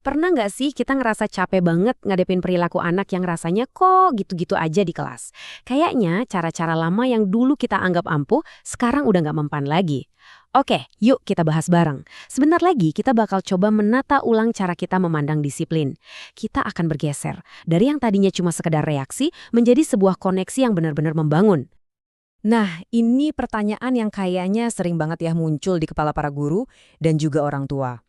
Pernah nggak sih kita ngerasa capek banget ngadepin perilaku anak yang rasanya kok gitu-gitu aja di kelas? Kayaknya cara-cara lama yang dulu kita anggap ampuh, sekarang udah nggak mempan lagi. Oke, yuk kita bahas bareng. Sebentar lagi kita bakal coba menata ulang cara kita memandang disiplin. Kita akan bergeser dari yang tadinya cuma sekedar reaksi menjadi sebuah koneksi yang benar-benar membangun. Nah, ini pertanyaan yang kayaknya sering banget ya muncul di kepala para guru dan juga orang tua.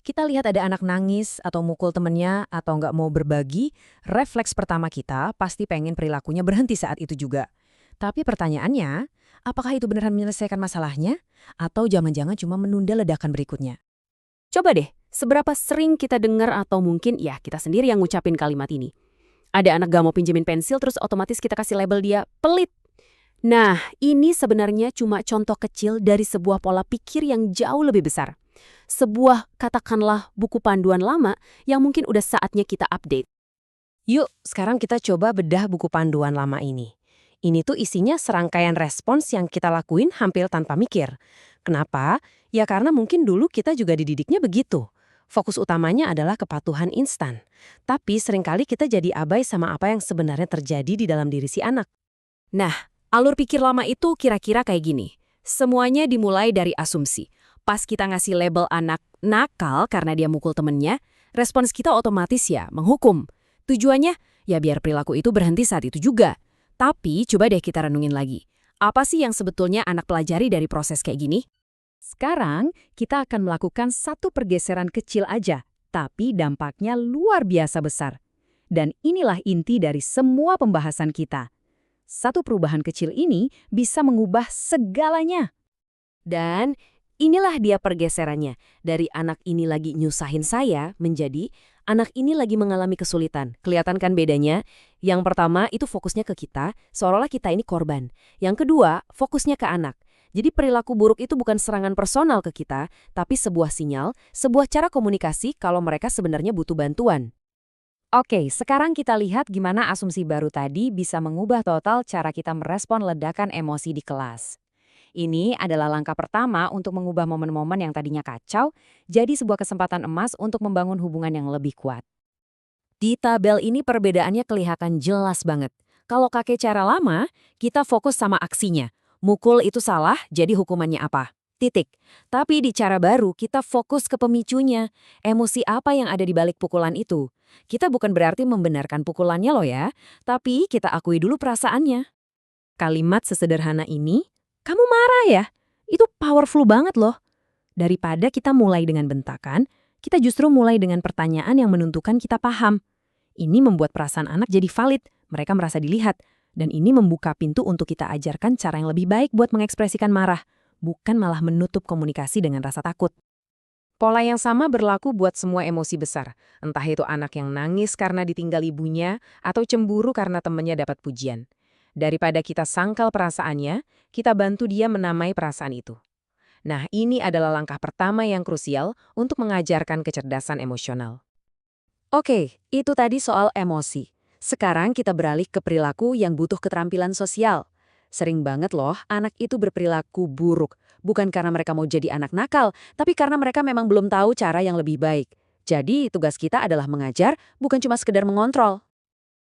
Kita lihat ada anak nangis atau mukul temennya atau nggak mau berbagi, refleks pertama kita pasti pengen perilakunya berhenti saat itu juga. Tapi pertanyaannya, apakah itu beneran menyelesaikan masalahnya? Atau jangan-jangan cuma menunda ledakan berikutnya? Coba deh, seberapa sering kita dengar atau mungkin ya kita sendiri yang ngucapin kalimat ini. Ada anak gak mau pinjemin pensil terus otomatis kita kasih label dia pelit. Nah, ini sebenarnya cuma contoh kecil dari sebuah pola pikir yang jauh lebih besar. Sebuah, katakanlah, buku panduan lama yang mungkin udah saatnya kita update. Yuk, sekarang kita coba bedah buku panduan lama ini. Ini tuh isinya serangkaian respons yang kita lakuin hampir tanpa mikir. Kenapa? Ya karena mungkin dulu kita juga dididiknya begitu. Fokus utamanya adalah kepatuhan instan. Tapi seringkali kita jadi abai sama apa yang sebenarnya terjadi di dalam diri si anak. Nah, alur pikir lama itu kira-kira kayak gini. Semuanya dimulai dari asumsi. Pas kita ngasih label anak nakal karena dia mukul temennya, respons kita otomatis ya menghukum. Tujuannya ya biar perilaku itu berhenti saat itu juga. Tapi coba deh kita renungin lagi. Apa sih yang sebetulnya anak pelajari dari proses kayak gini? Sekarang, kita akan melakukan satu pergeseran kecil aja, tapi dampaknya luar biasa besar. Dan inilah inti dari semua pembahasan kita. Satu perubahan kecil ini bisa mengubah segalanya. Dan inilah dia pergeserannya. Dari anak ini lagi nyusahin saya menjadi anak ini lagi mengalami kesulitan. Kelihatan kan bedanya? Yang pertama itu fokusnya ke kita, seolah-olah kita ini korban. Yang kedua, fokusnya ke anak. Jadi perilaku buruk itu bukan serangan personal ke kita, tapi sebuah sinyal, sebuah cara komunikasi kalau mereka sebenarnya butuh bantuan. Oke, sekarang kita lihat gimana asumsi baru tadi bisa mengubah total cara kita merespon ledakan emosi di kelas. Ini adalah langkah pertama untuk mengubah momen-momen yang tadinya kacau jadi sebuah kesempatan emas untuk membangun hubungan yang lebih kuat. Di tabel ini perbedaannya kelihatan jelas banget. Kalau pakai cara lama, kita fokus sama aksinya. Mukul itu salah, jadi hukumannya apa? Titik. Tapi di cara baru, kita fokus ke pemicunya. Emosi apa yang ada di balik pukulan itu? Kita bukan berarti membenarkan pukulannya loh ya, tapi kita akui dulu perasaannya. Kalimat sesederhana ini, "Kamu marah ya?" Itu powerful banget loh. Daripada kita mulai dengan bentakan, kita justru mulai dengan pertanyaan yang menentukan kita paham. Ini membuat perasaan anak jadi valid, mereka merasa dilihat. Dan ini membuka pintu untuk kita ajarkan cara yang lebih baik buat mengekspresikan marah, bukan malah menutup komunikasi dengan rasa takut. Pola yang sama berlaku buat semua emosi besar, entah itu anak yang nangis karena ditinggal ibunya atau cemburu karena temannya dapat pujian. Daripada kita sangkal perasaannya, kita bantu dia menamai perasaan itu. Nah, ini adalah langkah pertama yang krusial untuk mengajarkan kecerdasan emosional. Oke, itu tadi soal emosi. Sekarang kita beralih ke perilaku yang butuh keterampilan sosial. Sering banget loh anak itu berperilaku buruk, bukan karena mereka mau jadi anak nakal, tapi karena mereka memang belum tahu cara yang lebih baik. Jadi tugas kita adalah mengajar, bukan cuma sekedar mengontrol.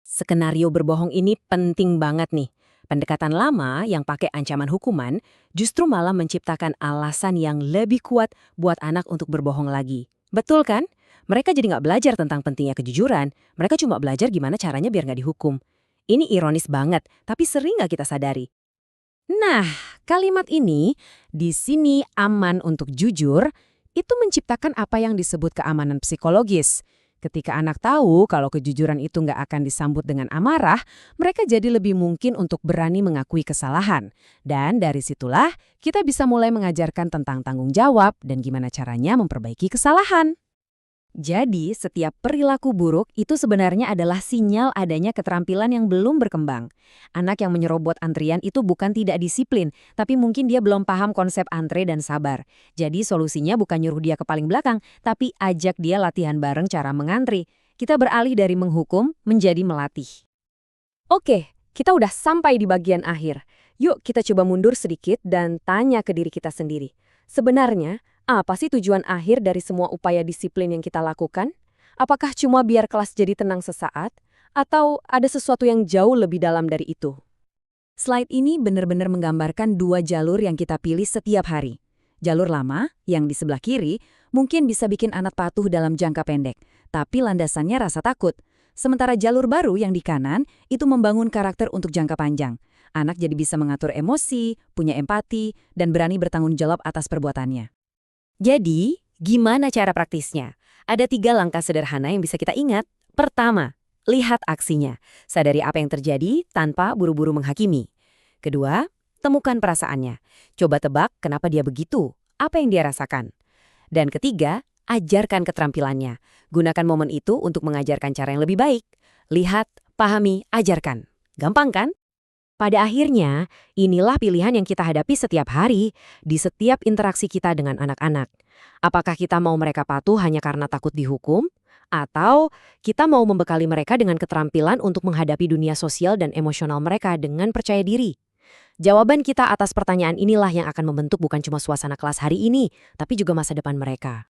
Skenario berbohong ini penting banget nih. Pendekatan lama yang pakai ancaman hukuman justru malah menciptakan alasan yang lebih kuat buat anak untuk berbohong lagi. Betul kan? Mereka jadi nggak belajar tentang pentingnya kejujuran, mereka cuma belajar gimana caranya biar nggak dihukum. Ini ironis banget, tapi sering nggak kita sadari. Nah, kalimat ini, di sini aman untuk jujur, itu menciptakan apa yang disebut keamanan psikologis. Ketika anak tahu kalau kejujuran itu nggak akan disambut dengan amarah, mereka jadi lebih mungkin untuk berani mengakui kesalahan. Dan dari situlah, kita bisa mulai mengajarkan tentang tanggung jawab dan gimana caranya memperbaiki kesalahan. Jadi, setiap perilaku buruk itu sebenarnya adalah sinyal adanya keterampilan yang belum berkembang. Anak yang menyerobot antrian itu bukan tidak disiplin, tapi mungkin dia belum paham konsep antre dan sabar. Jadi, solusinya bukan nyuruh dia ke paling belakang, tapi ajak dia latihan bareng cara mengantri. Kita beralih dari menghukum menjadi melatih. Oke, kita udah sampai di bagian akhir. Yuk kita coba mundur sedikit dan tanya ke diri kita sendiri. Sebenarnya, apa sih tujuan akhir dari semua upaya disiplin yang kita lakukan? Apakah cuma biar kelas jadi tenang sesaat, atau ada sesuatu yang jauh lebih dalam dari itu? Slide ini benar-benar menggambarkan dua jalur yang kita pilih setiap hari. Jalur lama, yang di sebelah kiri, mungkin bisa bikin anak patuh dalam jangka pendek, tapi landasannya rasa takut. Sementara jalur baru yang di kanan, itu membangun karakter untuk jangka panjang. Anak jadi bisa mengatur emosi, punya empati, dan berani bertanggung jawab atas perbuatannya. Jadi, gimana cara praktisnya? Ada 3 langkah sederhana yang bisa kita ingat. Pertama, lihat aksinya. Sadari apa yang terjadi tanpa buru-buru menghakimi. Kedua, temukan perasaannya. Coba tebak kenapa dia begitu, apa yang dia rasakan. Dan ketiga, ajarkan keterampilannya. Gunakan momen itu untuk mengajarkan cara yang lebih baik. Lihat, pahami, ajarkan. Gampang kan? Pada akhirnya, inilah pilihan yang kita hadapi setiap hari, di setiap interaksi kita dengan anak-anak. Apakah kita mau mereka patuh hanya karena takut dihukum? Atau kita mau membekali mereka dengan keterampilan untuk menghadapi dunia sosial dan emosional mereka dengan percaya diri? Jawaban kita atas pertanyaan inilah yang akan membentuk bukan cuma suasana kelas hari ini, tapi juga masa depan mereka.